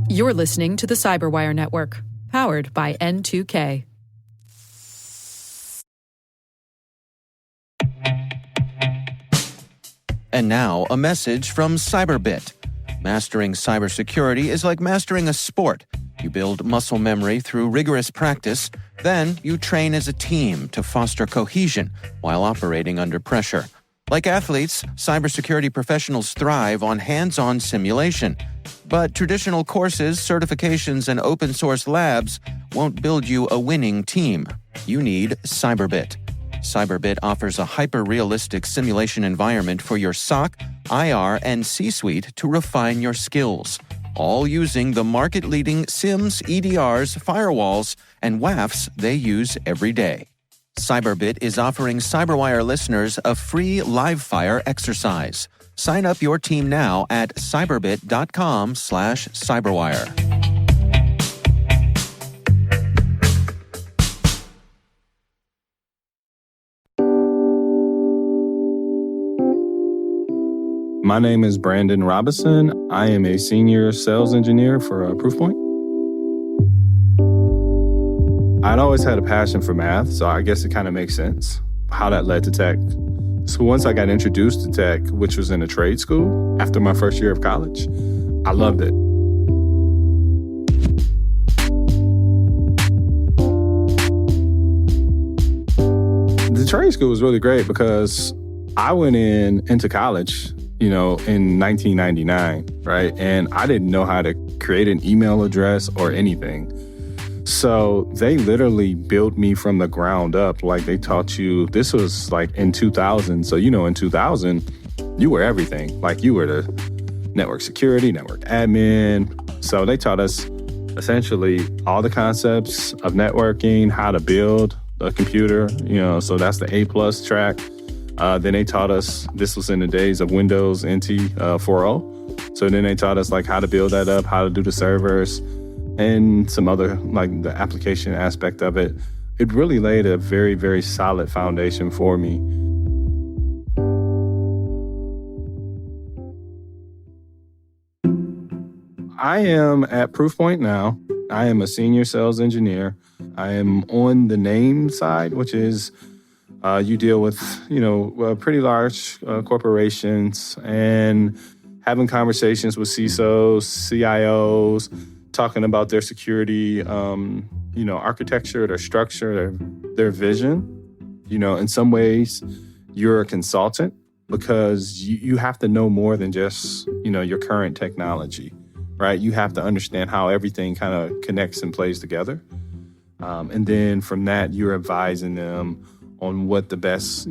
You're listening to the Cyberwire Network, powered by N2K. And now, a message from Cyberbit. Mastering cybersecurity is like mastering a sport. You build muscle memory through rigorous practice, then you train as a team to foster cohesion while operating under pressure. Like athletes, cybersecurity professionals thrive on hands-on simulation. But traditional courses, certifications, and open-source labs won't build you a winning team. You need Cyberbit. Cyberbit offers a hyper-realistic simulation environment for your SOC, IR, and C-suite to refine your skills, all using the market-leading SIMs, EDRs, firewalls, and WAFs they use every day. Cyberbit is offering Cyberwire listeners a free live-fire exercise. Sign up your team now at cyberbit.com/cyberwire. My name is Brandon Robinson. I am a senior sales engineer for Proofpoint. I'd always had a passion for math, so I guess it kind of makes sense how that led to tech. So once I got introduced to tech, which was in a trade school after my first year of college, I loved it. The trade school was really great because I went into college in 1999, right? And I didn't know how to create an email address or anything. So they literally built me from the ground up. Like they taught you, this was like in 2000. So, in 2000, you were everything. Like you were the network security, network admin. So they taught us essentially all the concepts of networking, how to build a computer, so that's the A+ track. Then they taught us, this was in the days of Windows NT 4.0. So then they taught us like how to build that up, how to do the servers, and some other, like the application aspect of it. It really laid a very, very solid foundation for me. I am at Proofpoint now. I am a senior sales engineer. I am on the name side, which is you deal with, pretty large corporations and having conversations with CISOs, CIOs, talking about their security, architecture, their structure, their vision. In some ways, you're a consultant because you have to know more than just, your current technology, right? You have to understand how everything kind of connects and plays together. And then from that, you're advising them on what the best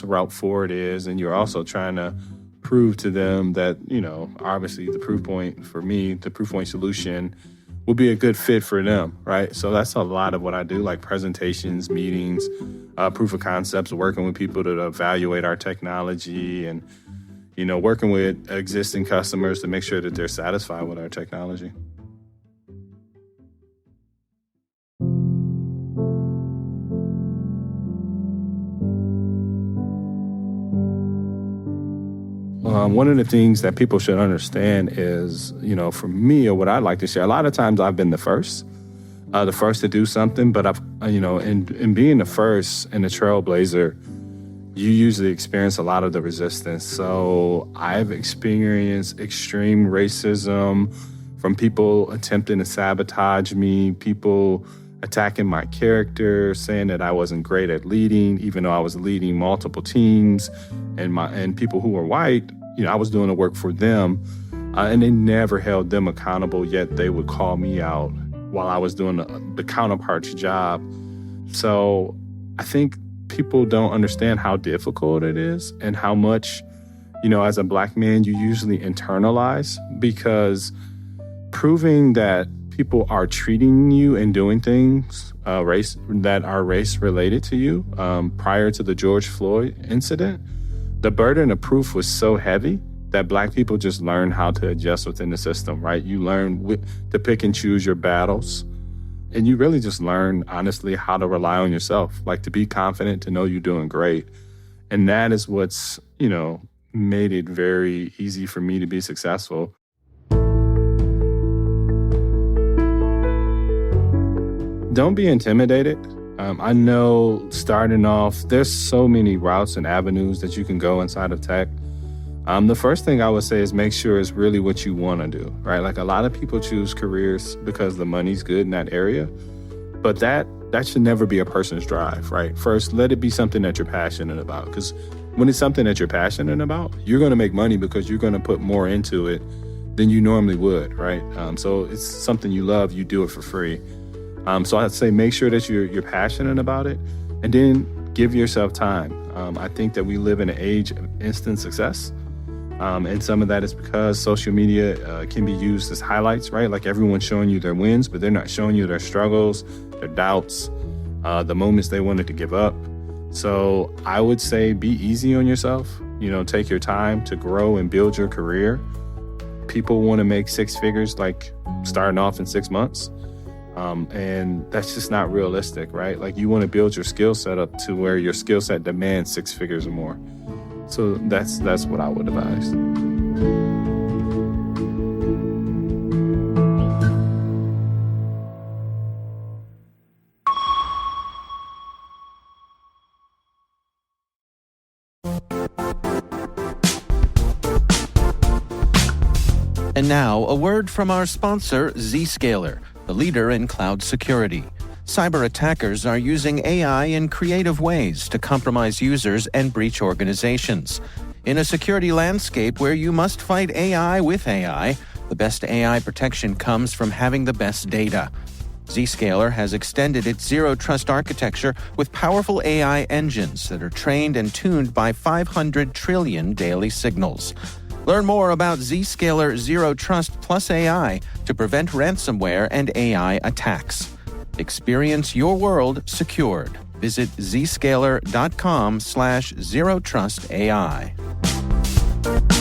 route forward is. And you're also trying to prove to them that, obviously the Proofpoint solution will be a good fit for them, right? So that's a lot of what I do, like presentations, meetings, proof of concepts, working with people to evaluate our technology and, working with existing customers to make sure that they're satisfied with our technology. One of the things that people should understand is, for me, or what I'd like to share, a lot of times I've been the first to do something, but in being the first and the trailblazer, you usually experience a lot of the resistance. So I've experienced extreme racism from people attempting to sabotage me, people attacking my character, saying that I wasn't great at leading, even though I was leading multiple teams, and people who were white, I was doing the work for them, and they never held them accountable, yet they would call me out while I was doing the counterpart's job. So I think people don't understand how difficult it is and how much, as a Black man, you usually internalize, because proving that people are treating you and doing things that are race related to you prior to the George Floyd incident, the burden of proof was so heavy that Black people just learn how to adjust within the system, right? You learn to pick and choose your battles. And you really just learn, honestly, how to rely on yourself, like to be confident, to know you're doing great. And that is what's, made it very easy for me to be successful. don't be intimidated. I know starting off, there's so many routes and avenues that you can go inside of tech. The first thing I would say is make sure it's really what you want to do, right? Like a lot of people choose careers because the money's good in that area, but that should never be a person's drive, right? First, let it be something that you're passionate about, because when it's something that you're passionate about, you're going to make money because you're going to put more into it than you normally would, right? So it's something you love, you do it for free. So I'd say make sure that you're passionate about it, and then give yourself time. I think that we live in an age of instant success. And some of that is because social media can be used as highlights, right? Like everyone's showing you their wins, but they're not showing you their struggles, their doubts, the moments they wanted to give up. So I would say be easy on yourself. Take your time to grow and build your career. People want to make six figures like starting off in 6 months. And that's just not realistic, right? Like you want to build your skill set up to where your skill set demands 6 figures or more. So that's what I would advise. And now, a word from our sponsor, Zscaler, the leader in cloud security. Cyber attackers are using AI in creative ways to compromise users and breach organizations. In a security landscape where you must fight AI with AI, the best AI protection comes from having the best data. Zscaler has extended its zero-trust architecture with powerful AI engines that are trained and tuned by 500 trillion daily signals. Learn more about Zscaler Zero Trust Plus AI to prevent ransomware and AI attacks. Experience your world secured. Visit zscaler.com/zerotrustai.